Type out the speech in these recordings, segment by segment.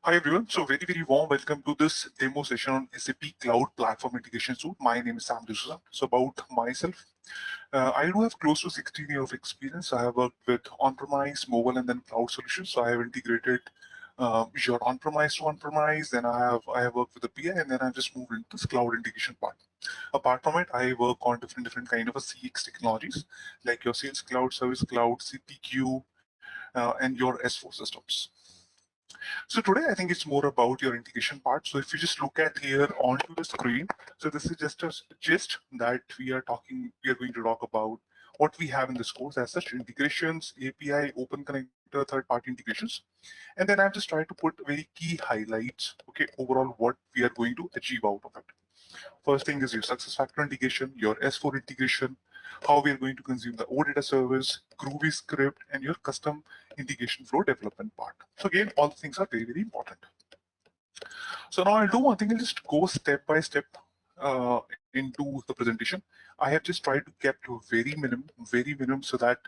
Hi everyone. So very warm welcome to this demo session on SAP Cloud Platform Integration Suite. My name is Sam D'Souza. So about myself, I do have close to 16 years of experience. I have worked with on-premise, mobile, and then cloud solutions. So I have integrated your on-premise to on-premise. Then I have worked with the PI, and then I've just moved into this cloud integration part. Apart from it, I work on different kind of a CX technologies like your Sales Cloud, Service Cloud, CPQ, and your S4 systems. So today I think it's more about your integration part. So if you just look at here onto the screen, so this is just a gist that we are going to talk about what we have in this course as such: integrations, API, open connector, third-party integrations. And then I've just tried to put very key highlights, okay, overall what we are going to achieve out of it. First thing is your success factor integration, your S4 integration, how we are going to consume the OData service, Groovy script, and your custom integration flow development part. So again, all the things are very important. So now I'll do one thing. I'll just go step by step into the presentation. I have just tried to keep to very minimum, so that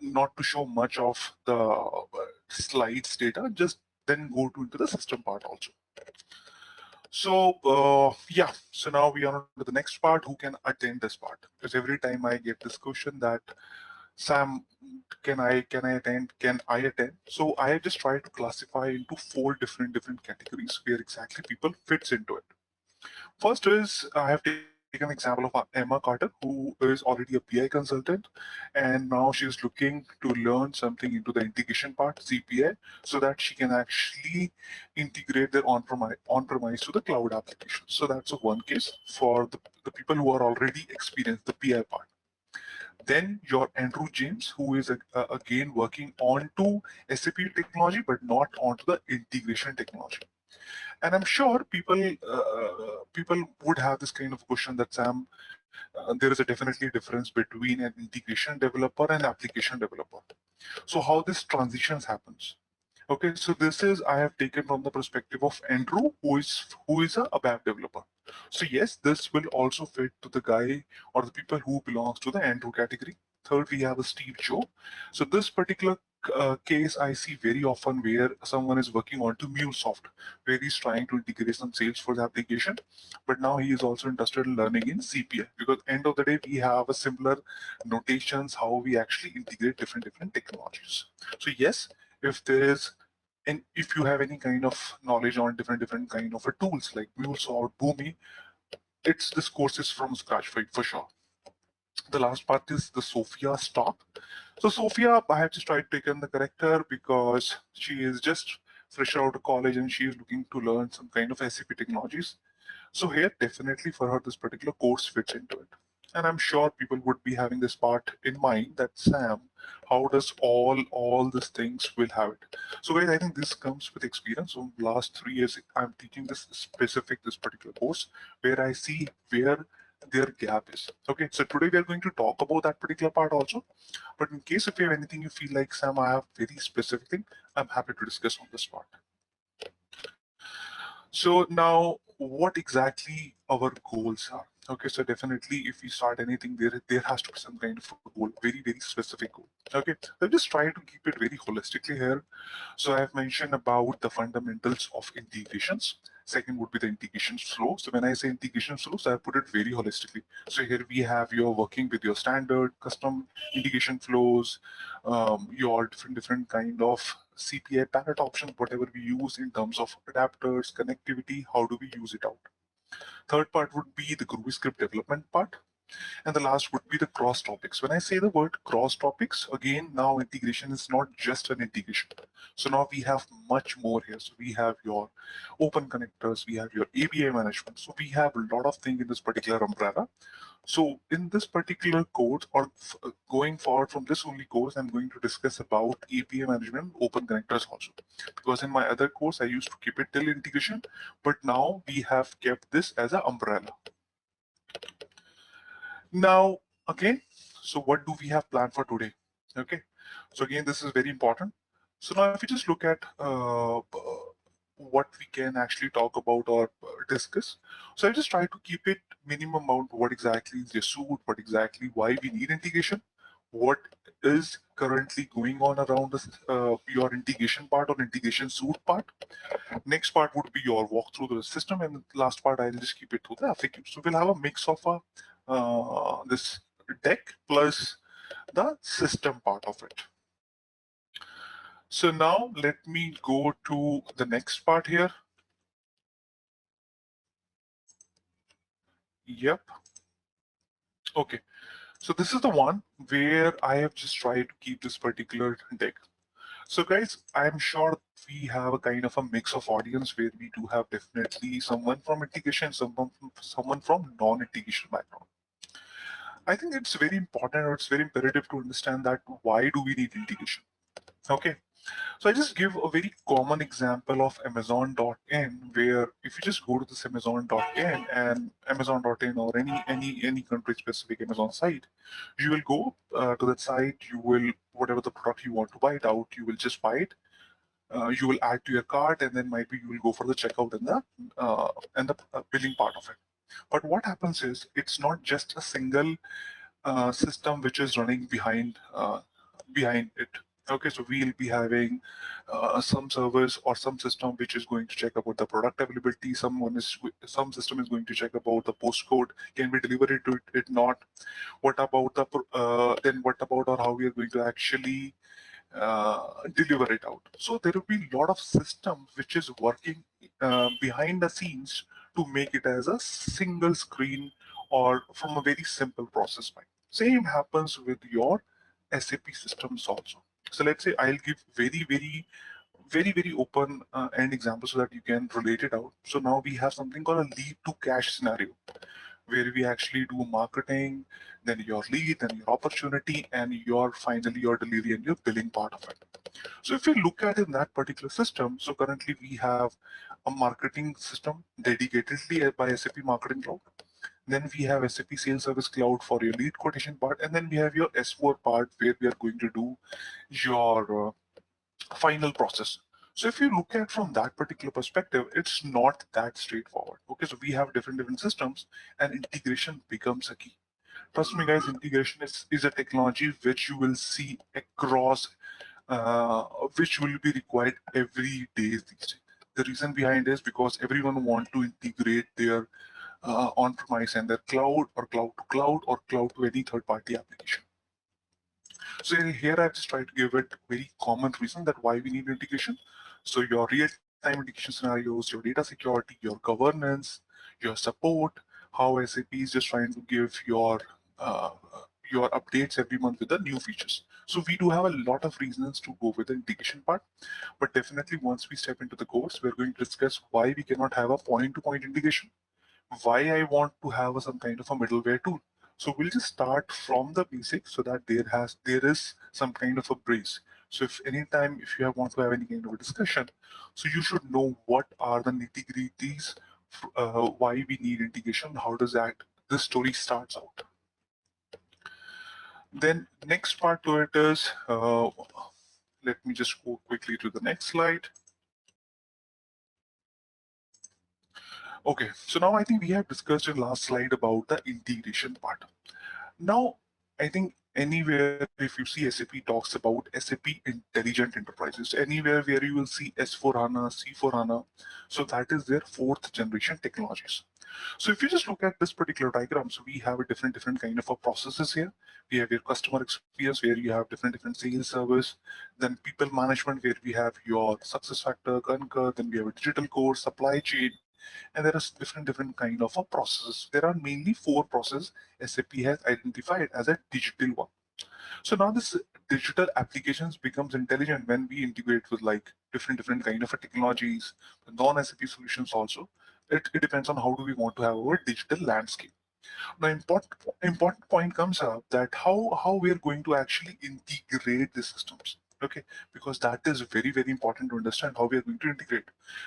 not to show much of the slides data. Just then go to into the system part also. So yeah, so now we are on to the next part. Who can attend this part? Because every time I get this question that Sam, can I attend? Can I attend? So I have just tried to classify into four different categories where exactly people fits into it. First is I have taken an example of Emma Carter, who is already a PI consultant, and now she is looking to learn something into the integration part, CPI, so that she can actually integrate their on-premise to the cloud application. So that's a one case for the people who are already experienced the PI part. Then your Andrew James, who is again working onto SAP technology, but not onto the integration technology. And I'm sure people would have this kind of question that Sam, there is a definitely difference between an integration developer and application developer. So how this transitions happens? Okay, so this is I have taken from the perspective of Andrew, who is a ABAP developer. So yes, this will also fit to the guy or the people who belongs to the Andrew category. Third, we have a Steve Joe. So this particular case I see very often where someone is working on to MuleSoft, where he's trying to integrate some Salesforce application, but now he is also interested in learning in CPI because end of the day we have a similar notations how we actually integrate different technologies. So yes, if there is and if you have any kind of knowledge on different kind of tools like MuleSoft, Boomi, it's this course is from scratch for sure. The last part is the Sophia stock. So Sophia, I have just tried to take in the character because she is just fresh out of college and she is looking to learn some kind of SAP technologies. So here, definitely for her, this particular course fits into it. And I'm sure people would be having this part in mind that Sam, how does all these things will have it? So guys, I think this comes with experience. So last 3 years, I'm teaching this particular course where I see where their gap is. Okay, so today we are going to talk about that particular part also. But in case if you have anything you feel like Sam, I have very specific thing, I'm happy to discuss on this part. So now, what exactly our goals are? Okay, so definitely, if we start anything, there has to be some kind of a goal, very specific goal. Okay, I'll just try to keep it very holistically here. So I've mentioned about the fundamentals of integrations. Second would be the integration flow. So when I say integration flows, I put it very holistically. So here we have your working with your standard custom integration flows, your different kind of CPI palette options, whatever we use in terms of adapters, connectivity, how do we use it out? Third part would be the Groovy script development part. And the last would be the cross topics. When I say the word cross topics, again, now integration is not just an integration. So now we have much more here. So we have your open connectors, we have your ABI management. So we have a lot of things in this particular umbrella. So in this particular course, or going forward from this only course, I'm going to discuss about API management and open connectors also. Because in my other course, I used to keep it till integration, but now we have kept this as an umbrella. Now, again, so what do we have planned for today? Okay, so again, this is very important. So now if you just look at what we can actually talk about or discuss. So I just try to keep it minimum amount. What exactly is the suit? What exactly why we need integration? what is currently going on around this, your integration part or integration suite part. Next part would be your walk through the system, and the last part I'll just keep it to the FAQ. So we'll have a mix of this deck plus the system part of it. So now let me go to the next part here. Yep. Okay. So this is the one where I have just tried to keep this particular deck. So guys, I'm sure we have a kind of a mix of audience where we do have definitely someone from integration, someone from non-integration background. I think it's very important or it's very imperative to understand that why do we need integration? Okay. So I just give a very common example of Amazon.in, where if you just go to this Amazon.in and Amazon.in or any country specific Amazon site, you will go to that site. You will whatever the product you want to buy it out, you will just buy it. You will add to your cart, and then might be you will go for the checkout and the billing part of it. But what happens is it's not just a single system which is running behind it. Okay, so we'll be having some servers or some system which is going to check about the product availability. Some system is going to check about the postcode can be delivered to it not. What about then what about or how we are going to actually deliver it out. So there will be a lot of system which is working behind the scenes to make it as a single screen or from a very simple process pipe. Same happens with your SAP systems also. So let's say I'll give very open end example so that you can relate it out. So now we have something called a lead to cash scenario where we actually do marketing, then your lead, then your opportunity, and your finally your delivery and your billing part of it. So if you look at in that particular system, so currently we have a marketing system dedicatedly by SAP Marketing Cloud. Then we have SAP Sales Service Cloud for your lead quotation part, and then we have your S4 part where we are going to do your final process. So if you look at from that particular perspective, it's not that straightforward. Okay, so we have different systems, and integration becomes a key. Trust me, guys, integration is a technology which you will see across, which will be required every day these days. The reason behind is because everyone want to integrate their on-premise and their cloud or cloud to cloud or cloud to any third-party application. So here I've just tried to give it very common reason that why we need integration. So your real-time integration scenarios, your data security, your governance, your support, how SAP is just trying to give uh, your updates every month with the new features. So we do have a lot of reasons to go with the integration part, but definitely once we step into the course, we're going to discuss why we cannot have a point-to-point integration, why I want to have some kind of a middleware tool. So we'll just start from the basics so that there is some kind of a brace. So if anytime if you want to have any kind of a discussion, so you should know what are the nitty-gritties, why we need integration, how does that this story starts out. Then next part to it is let me just go quickly to the next slide. Okay, so now I think we have discussed in last slide about the integration part. Now, I think anywhere if you see SAP talks about SAP Intelligent Enterprises, anywhere where you will see S4 HANA, C4 HANA, so that is their fourth generation technologies. So if you just look at this particular diagram, so we have a different kind of a processes here. We have your customer experience where you have different sales service, then people management where we have your success factor, Concur, then we have a digital core, supply chain, and there are different kind of a processes. There are mainly four processes SAP has identified as a digital one. So now this digital applications becomes intelligent when we integrate with like different kind of a technologies, non-SAP solutions also. It depends on how do we want to have our digital landscape. Now important point comes up that how we are going to actually integrate the systems. Okay, because that is very important to understand how we are going to integrate.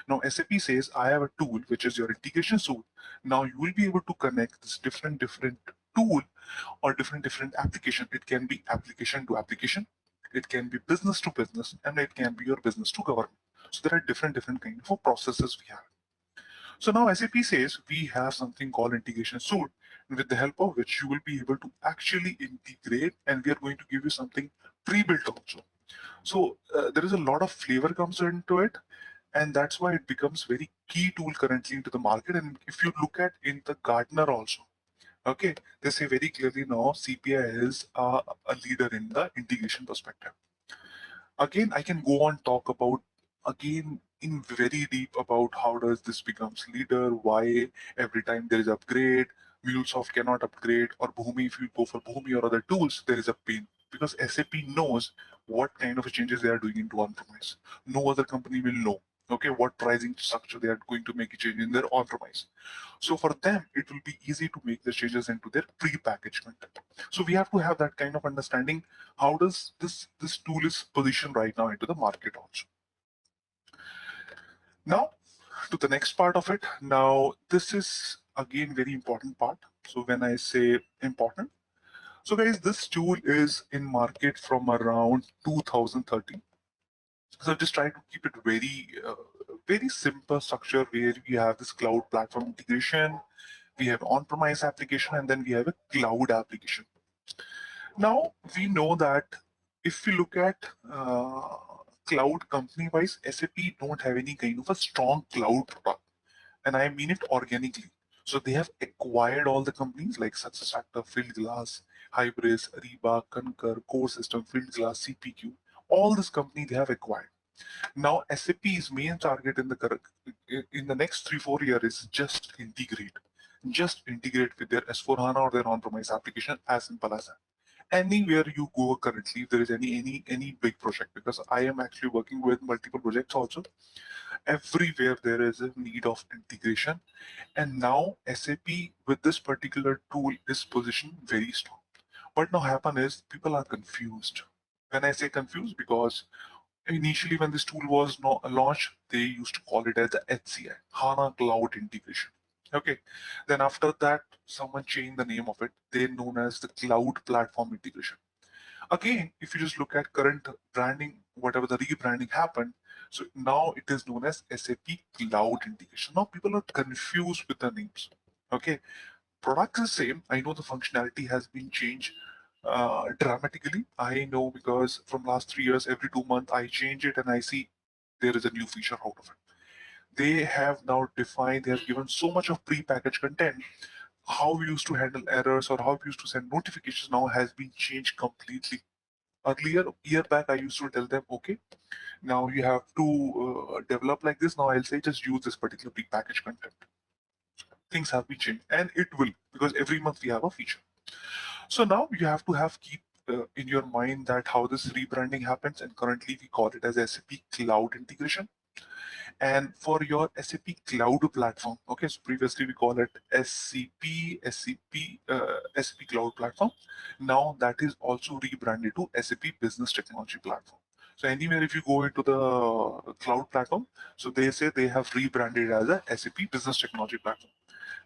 Now SAP says I have a tool which is your integration suite. Now you will be able to connect this different tool or different application. It can be application to application, it can be business to business, and it can be your business to government. So there are different kind of processes we have. So now SAP says we have something called integration suite, with the help of which you will be able to actually integrate, and we are going to give you something pre-built also. So there is a lot of flavor comes into it, and that's why it becomes very key tool currently into the market. And if you look at in the Gartner also, okay, they say very clearly now CPI is a leader in the integration perspective. Again, I can go on talk about again in very deep about how does this becomes leader, why every time there is upgrade, MuleSoft cannot upgrade, or Bhumi, if you go for Bhumi or other tools, there is a pain because SAP knows what kind of changes they are doing into on-premise. No other company will know. Okay, what pricing structure they are going to make a change in their on-premise. So for them, it will be easy to make the changes into their pre-packaged content. So we have to have that kind of understanding. How does this tool is positioned right now into the market also? Now to the next part of it. Now this is again very important part. So when I say important, so guys, this tool is in market from around 2013. So just try to keep it very simple structure where we have this cloud platform integration, we have on-premise application, and then we have a cloud application. Now we know that if we look at cloud company-wise, SAP don't have any kind of a strong cloud product, and I mean it organically. So they have acquired all the companies like SuccessFactors, Fieldglass, Hybris, Ariba, Concur, Core System, Fieldglass, CPQ. All this company they have acquired. Now SAP's main target in the next 3-4 years is just integrate with their S4 HANA or their on-premise application, as simple as that. Anywhere you go currently, if there is any big project, because I am actually working with multiple projects also, everywhere there is a need of integration, and now SAP with this particular tool is positioned very strong. What now happen is people are confused. When I say confused, because initially when this tool was launched, they used to call it as the HCI, HANA Cloud Integration. Okay. Then after that, someone changed the name of it. They're known as the Cloud Platform Integration. Again, if you just look at current branding, whatever the rebranding happened, so now it is known as SAP Cloud Integration. Now people are confused with the names. Okay. Product is same. I know the functionality has been changed dramatically. I know because from last 3 years, every 2 months I change it and I see there is a new feature out of it. They have now defined, they have given so much of pre-packaged content. How we used to handle errors or how we used to send notifications now has been changed completely. Earlier, year back, I used to tell them, okay, now you have to develop like this. Now I'll say just use this particular pre-packaged content. Things have been changed, and it will, because every month we have a feature. So now you have to have keep in your mind that how this rebranding happens, and currently we call it as SAP Cloud Integration. And for your SAP Cloud Platform, okay, so previously we call it SAP Cloud Platform. Now that is also rebranded to SAP Business Technology Platform. So anywhere if you go into the cloud platform, so they say they have rebranded as a SAP Business Technology Platform.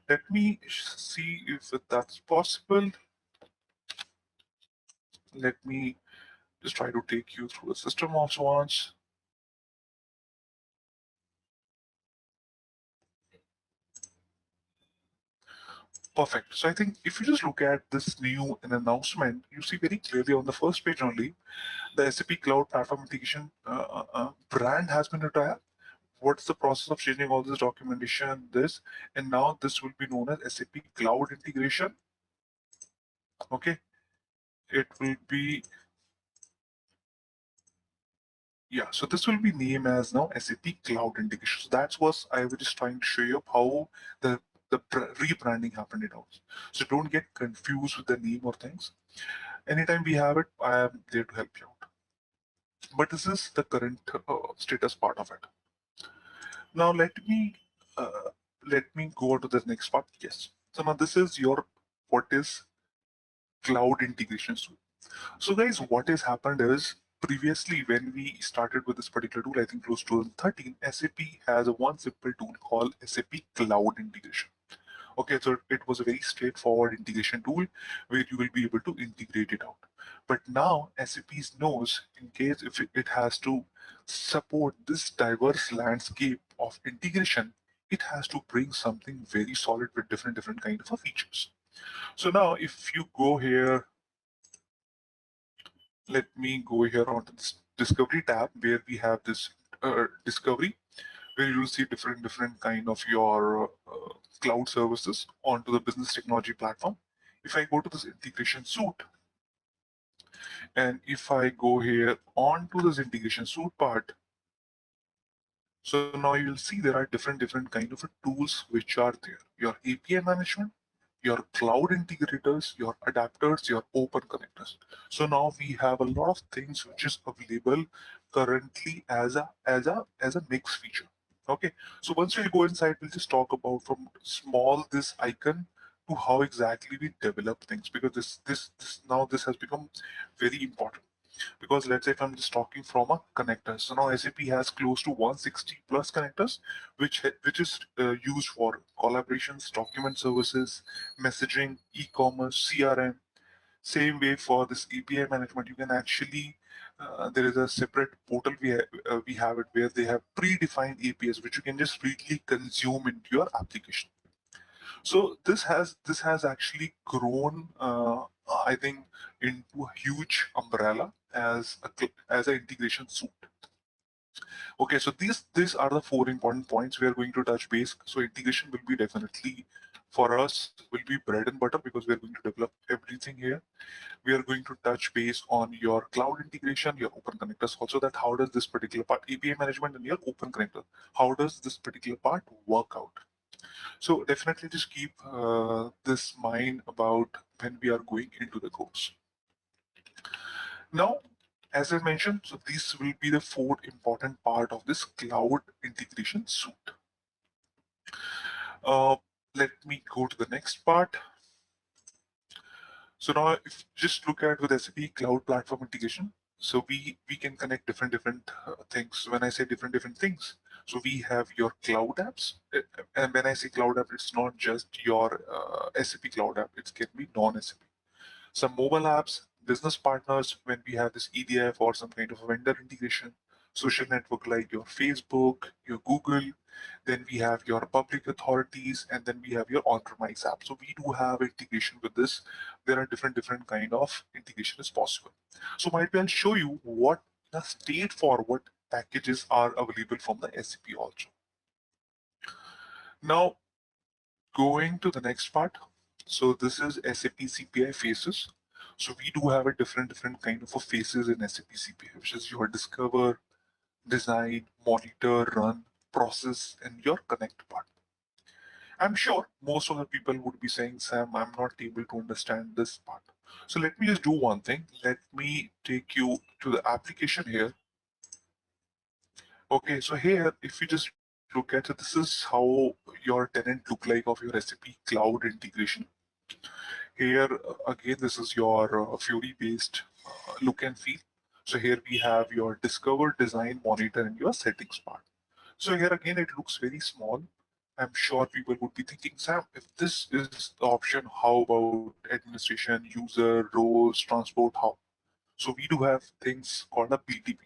Let me see if that's possible. Let me just try to take you through the system also once. Perfect. So I think if you just look at this new announcement, you see very clearly on the first page only, the SAP Cloud Platform Integration brand has been retired. What's the process of changing all this documentation, this, and now this will be known as SAP Cloud Integration. Okay, it will be, yeah, so this will be named as now SAP Cloud Integration. So that's what I was just trying to show you how the rebranding happened in house. So don't get confused with the name or things. Anytime we have it, I am there to help you out. But this is the current status part of it. Now uh, let me go to the next part. Yes. So now this is your what is cloud integration suite. So guys, what has happened is previously when we started with this particular tool, I think close to 2013, SAP has a one simple tool called SAP Cloud Integration. Okay, so it was a very straightforward integration tool where you will be able to integrate it out. But now SAP knows in case if it has to support this diverse landscape of integration, it has to bring something very solid with different kind of features. So now if you go here, let me go here onto this discovery tab where we have this discovery, where you will see different kind of your cloud services onto the business technology platform. If I go to this integration suite, and if I go here onto this integration suite part, so now you will see there are different kind of tools which are there. Your API management, your cloud integrators, your adapters, your open connectors. So now we have a lot of things which is available currently as a mixed feature. Okay, so once we go inside, we'll just talk about from small this icon to how exactly we develop things, because this now this has become very important. Because let's say if I'm just talking from a connector, so now SAP has close to 160 plus connectors, which is used for collaborations, document services, messaging, e-commerce, CRM. Same way for this API management, you can actually there is a separate portal we have it where they have predefined APIs which you can just freely consume into your application. So this has actually grown, I think, into a huge umbrella as an integration suite. Okay, so these are the four important points we are going to touch base. So integration will be definitely for us will be bread and butter because we are going to develop everything here. We are going to touch base on your cloud integration, your open connectors, also that how does this particular part API management and your open connector, how does this particular part work out? So definitely just keep this mind about when we are going into the course. Now, as I mentioned, so these will be the four important part of this cloud integration suite. Uh, Let me go to the next part. So now, if just look at with SAP Cloud Platform Integration, so we can connect different things. When I say different things, so we have your cloud apps, and when I say cloud app, it's not just your SAP Cloud app. It can be non-SAP. Some mobile apps, business partners, when we have this EDF or some kind of vendor integration, social network like your Facebook, your Google, then we have your public authorities, and then we have your on-premise app. So we do have integration with this. There are different kind of integration is possible. So might be I'll show you what the state forward packages are available from the SAP also. Now going to the next part. So this is SAP CPI Faces. So we do have a different kind of a faces in SAP CPI, which is your discover, design, monitor, run, process, and your connect part. I'm sure most of the people would be saying, Sam, I'm not able to understand this part. So let me just do one thing. Let me take you to the application here. Okay, so here, if you just look at it, this is how your tenant look like of your SAP Cloud integration. Here, again, this is your Fury-based look and feel. So here we have your discover, design, monitor, and your settings part. So here again, it looks very small. I'm sure people would be thinking, Sam, if this is the option, how about administration, user, roles, transport, how? So we do have things called a BTP.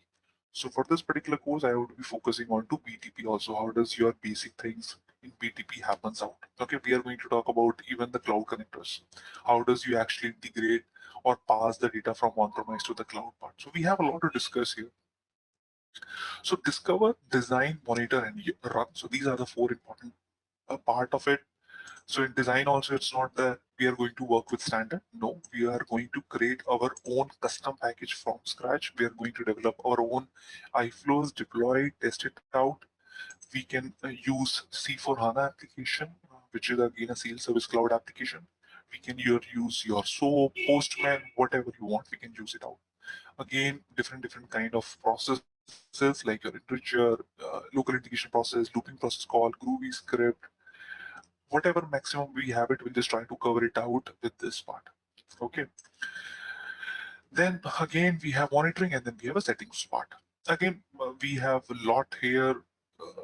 So for this particular course, I would be focusing on to BTP also. How does your basic things in BTP happens out? Okay, we are going to talk about even the cloud connectors. How does you actually integrate or pass the data from on-premise to the cloud part? So we have a lot to discuss here. So discover, design, monitor, and run. So these are the four important part of it. So in design also, it's not that we are going to work with standard. No, we are going to create our own custom package from scratch. We are going to develop our own iFlows, deploy, test it out. We can use C4 HANA application, which is again a sales service cloud application. We can use your SOAP, Postman, whatever you want. We can use it out. Again, different kind of processes like your integer, local integration process, looping process call, Groovy script, whatever maximum we have it, we'll just try to cover it out with this part. Okay. Then again, we have monitoring and then we have a settings part. Again, we have a lot here,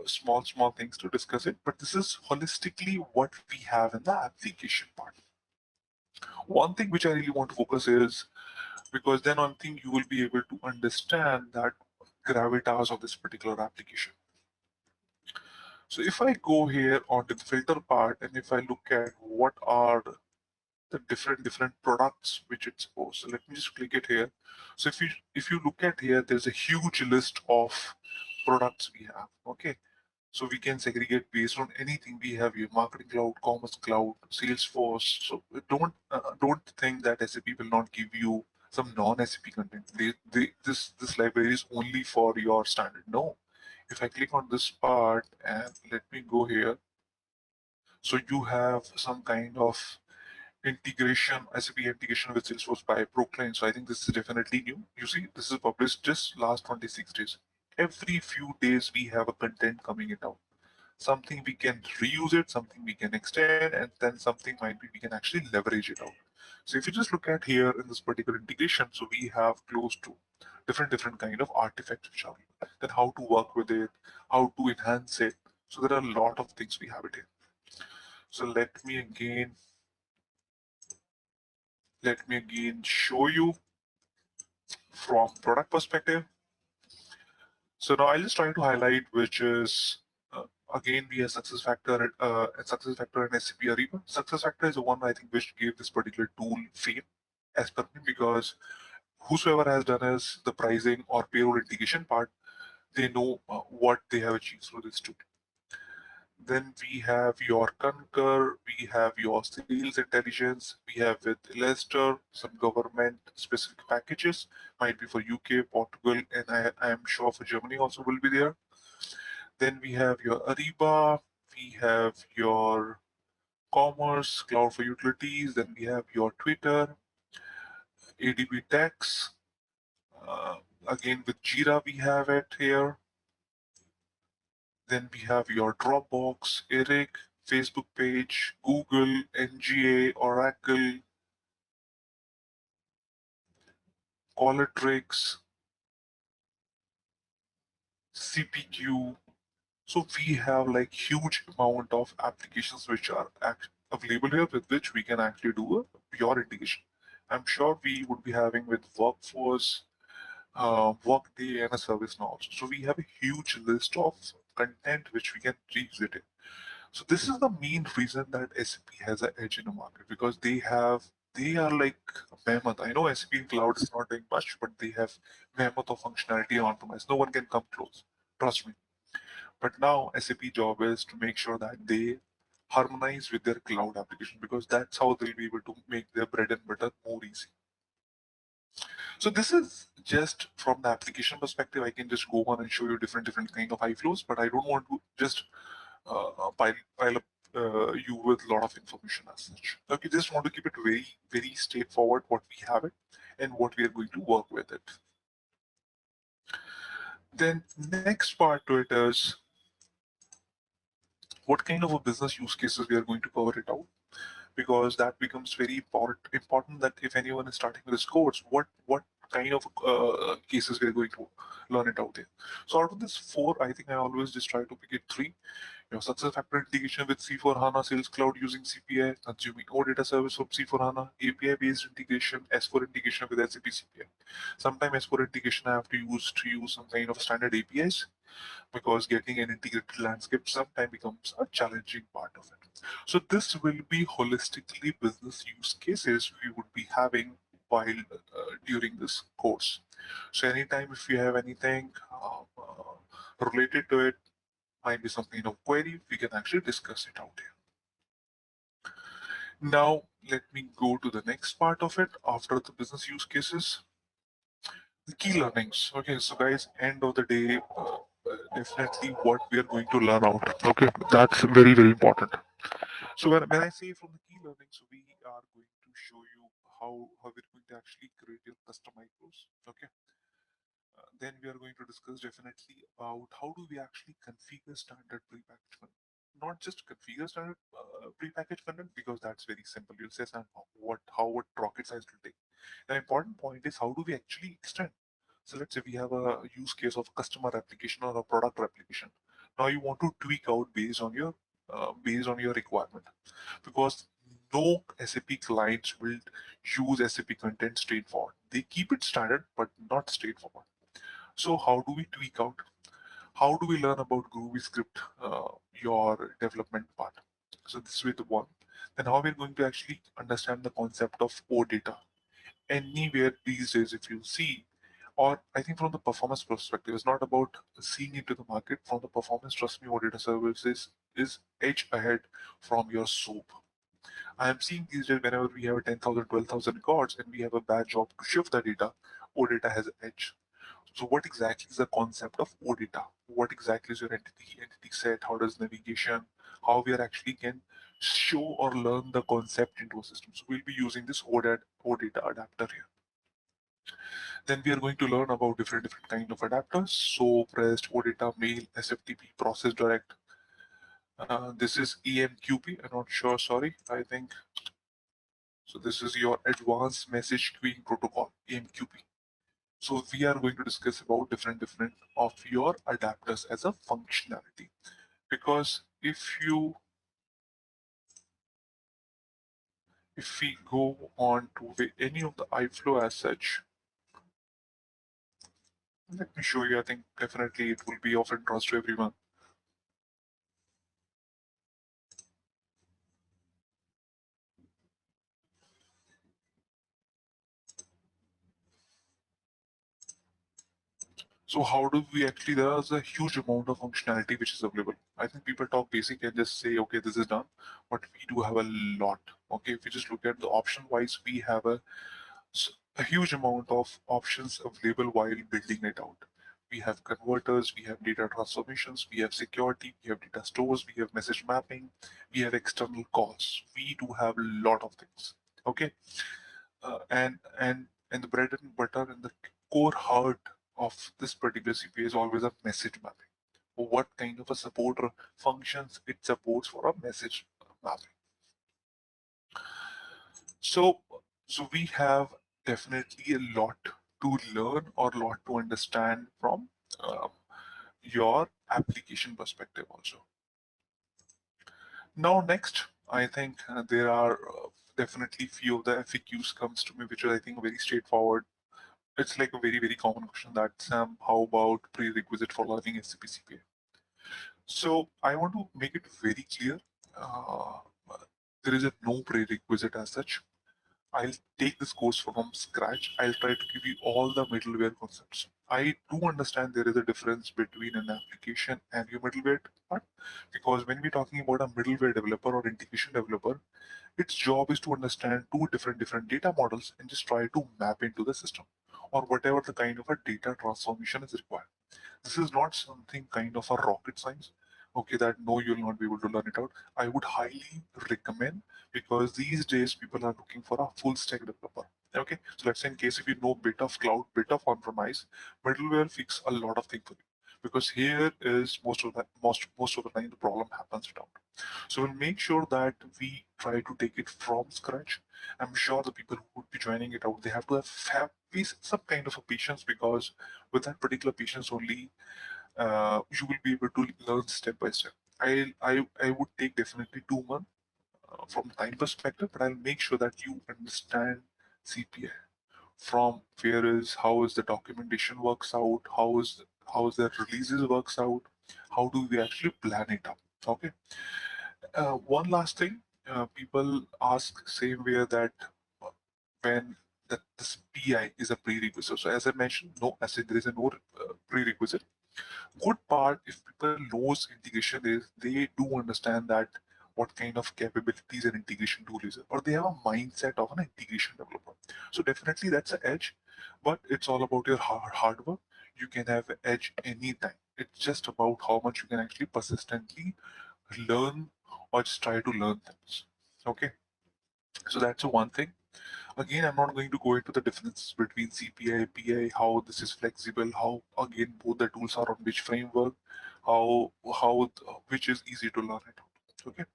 small things to discuss it, but this is holistically what we have in the application part. One thing which I really want to focus is because then one thing you will be able to understand that gravitas of this particular application. So if I go here onto the filter part and if I look at what are the different products which it's supposed. So let me just click it here. So if you look at here, there's a huge list of products we have. Okay. So we can segregate based on anything we have here: marketing cloud, commerce cloud, Salesforce. So don't think that SAP will not give you some non-SAP content. This library is only for your standard. No. If I click on this part and let me go here, so you have some kind of integration, SAP integration with Salesforce by Proclaim. So I think this is definitely new. You see, this is published just last 26 days. Every few days we have a content coming it out. Something we can reuse it, something we can extend, and then something might be we can actually leverage it out. So if you just look at here in this particular integration, so we have close to different kind of artifacts which are here. Then how to work with it, how to enhance it. So there are a lot of things we have it here. So let me again show you from product perspective. So now I'll just try to highlight which is again we have success factor and SAP Ariba. Success factor is the one I think which gave this particular tool fame as per me, because whosoever has done is the pricing or payroll integration part, they know what they have achieved through this tool. Then we have your Concur, we have your sales intelligence, we have with Leicester some government specific packages, might be for UK, Portugal, and I am sure for Germany also will be there. Then we have your Ariba, we have your Commerce, Cloud for Utilities, then we have your Twitter, ADB Tax. Uh, Again with Jira we have it here. Then we have your Dropbox, Eric, Facebook page, Google, NGA, Oracle, Qualtrics, CPQ. So we have like huge amount of applications which are available here with which we can actually do a pure integration. I'm sure we would be having with Workforce, Workday, and a ServiceNow also. So we have a huge list of content which we can reuse it in. So this is the main reason that SAP has an edge in the market, because they are like mammoth. I know SAP Cloud is not doing much, but they have mammoth of functionality on premise. No one can come close. Trust me. But now SAP job is to make sure that they harmonize with their cloud application, because that's how they'll be able to make their bread and butter more easy. So this is just from the application perspective. I can just go on and show you different kind of iFlows, but I don't want to just pile up you with a lot of information as such. Okay, just want to keep it very straightforward what we have it and what we are going to work with it. Then next part to it is what kind of a business use cases we are going to cover it out, because that becomes very important that if anyone is starting with this course, what kind of cases we are going to learn it out there. So out of this four, I think I always just try to pick it three. Your success factor integration with C4 HANA Sales Cloud using CPI, consuming core data service from C4 HANA, API-based integration, S4 integration with SAP CPI. Sometimes S4 integration I have to use some kind of standard APIs, because getting an integrated landscape sometimes becomes a challenging part of it. So this will be holistically business use cases we would be having while during this course. So anytime if you have anything related to it, might be some kind of query, we can actually discuss it out here. Now, let me go to the next part of it after the business use cases. The key learnings. Okay, so guys, end of the day, definitely what we are going to learn out. Okay, that's very important. So when I say from the key learnings, so we are going to show you how we're going to actually create your custom micros. Okay. Then we are going to discuss definitely about how do we actually configure standard prepackaged content. Not just configure standard prepackaged content, because that's very simple. You'll say, "Sam, what rocket science will take." The important point is how do we actually extend. So let's say we have a use case of customer application or a product application. Now you want to tweak out based on your requirement, because no SAP clients will use SAP content straightforward. They keep it standard, but not straightforward. So how do we tweak out? How do we learn about Groovy script, your development part? So this is with one. Then how we're going to actually understand the concept of OData. Anywhere these days, if you see, or I think from the performance perspective, it's not about seeing into the market. From the performance, trust me, OData services is edge ahead from your SOAP. I am seeing these days whenever we have 10,000, 12,000 records and we have a bad job to shift the data, OData has an edge. So what exactly is the concept of OData? What exactly is your entity set? How does navigation, how we are actually can show or learn the concept into a system. So we'll be using this OData adapter here. Then we are going to learn about different kind of adapters. So REST, OData, mail, SFTP, process direct. This is EMQP. I'm not sure. Sorry. I think so. This is your advanced message queuing protocol, EMQP. So we are going to discuss about different of your adapters as a functionality. Because if we go on to any of the iFlow as such, let me show you. I think definitely it will be of interest to everyone. So how do we actually, there's a huge amount of functionality which is available. I think people talk basic and just say, okay, this is done, but we do have a lot. Okay, if you just look at the option wise, we have a huge amount of options available while building it out. We have converters, we have data transformations, we have security, we have data stores, we have message mapping, we have external calls. We do have a lot of things. Okay, and the bread and butter and the core heart of this particular CPI is always a message mapping. What kind of a support or functions it supports for a message mapping. So, so we have definitely a lot to learn or a lot to understand from um, your application perspective also. Now, next, I think there are definitely few of the FAQs comes to me, which are I think very straightforward. It's like a very common question that how about prerequisite for learning SAP CPI? So I want to make it very clear. Uh, there is a no prerequisite as such. I'll take this course from scratch. I'll try to give you all the middleware concepts. I do understand there is a difference between an application and your middleware part, because when we're talking about a middleware developer or integration developer, its job is to understand two different data models and just try to map into the system or whatever the kind of a data transformation is required. This is not something kind of a rocket science. Okay, that no, you'll not be able to learn it out. I would highly recommend, because these days people are looking for a full stack developer. Okay, so let's say in case if you know bit of cloud, bit of on-premise, middleware fix a lot of things for you. Because here is most of the time the problem happens around. So we'll make sure that we try to take it from scratch. I'm sure the people who would be joining it out, they have to have some kind of a patience, because with that particular patience only, you will be able to learn step by step. I would take definitely 2 months from time perspective, but I'll make sure that you understand CPI from where is how is the documentation works out, how is the releases works out, how do we actually plan it out. Okay. One last thing, people ask same way that uh, when that this PI is a prerequisite. So as I mentioned, no, I said there is a no prerequisite. Good part, if people knows integration is, they do understand that what kind of capabilities an integration tool is, or they have a mindset of an integration developer. So definitely that's an edge, but it's all about your hard work. You can have an edge anytime. It's just about how much you can actually persistently learn or just try to learn things. Okay, so that's the one thing. Again, I'm not going to go into the difference between CPI, PI, how this is flexible, how again both the tools are on which framework, how which is easy to learn it. Okay.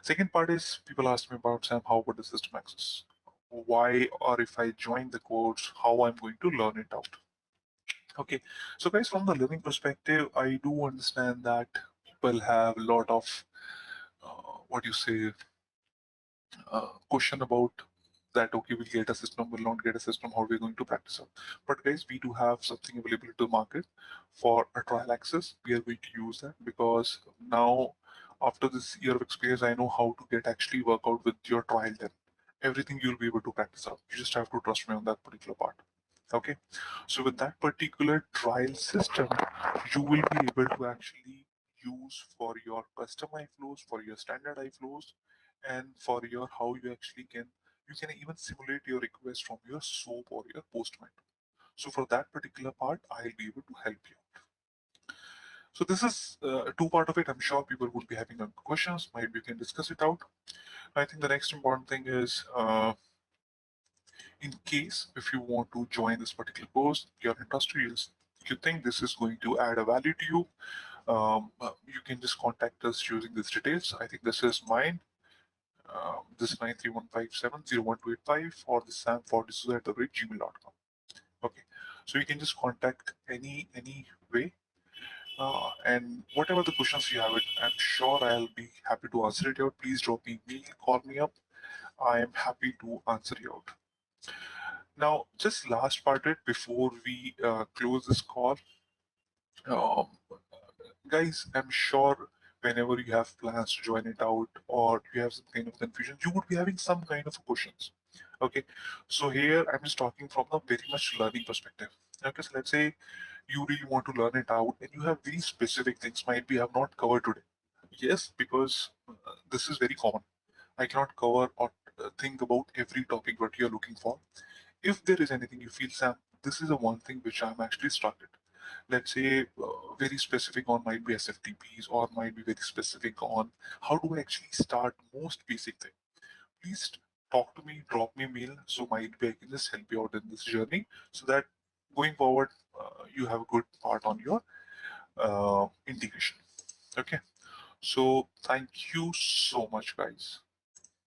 Second part is people ask me about Sam, how about the system access? Why, or if I join the course, how I'm going to learn it out. Okay. So guys, from the learning perspective, I do understand that people have a lot of what you say question about that okay, we'll get a system, we'll not get a system, how we're going to practice out. But guys, we do have something available to the market for a trial access. We are going to use that because now after this year of experience, I know how to get actually work out with your trial then. Everything you'll be able to practice out. You just have to trust me on that particular part. Okay. So with that particular trial system, you will be able to actually use for your custom flows, for your standard flows, and for your how you can even simulate your request from your SOAP or your Postman. So for that particular part, I'll be able to help you. So this is two part of it. I'm sure people would be having questions. Maybe we can discuss it out. I think the next important thing is in case if you want to join this particular course, you're industrials, you think this is going to add a value to you, you can just contact us using these details. I think this is mine. This is 931570128 or this sam40@gmail.com. Okay, so you can just contact any way. And whatever the questions you have, I'm sure I'll be happy to answer it out. Please drop me an email, call me up. I am happy to answer you out. Now, just last part it before we close this call. Um, guys, I'm sure whenever you have plans to join it out or you have some kind of confusion, you would be having some kind of questions. Okay, so here I'm just talking from a very much learning perspective. Okay, so let's say you really want to learn it out and you have very specific things might be have not covered today. Yes, because this is very common. I cannot cover or think about every topic what you're looking for. If there is anything you feel, Sam, this is the one thing which I'm actually stuck at. Let's say very specific on might be SFTPs or might be very specific on how do I actually start most basic thing. Please talk to me, drop me a mail, so might be I can just help you out in this journey so that going forward you have a good part on your integration. Okay, so thank you so much, guys.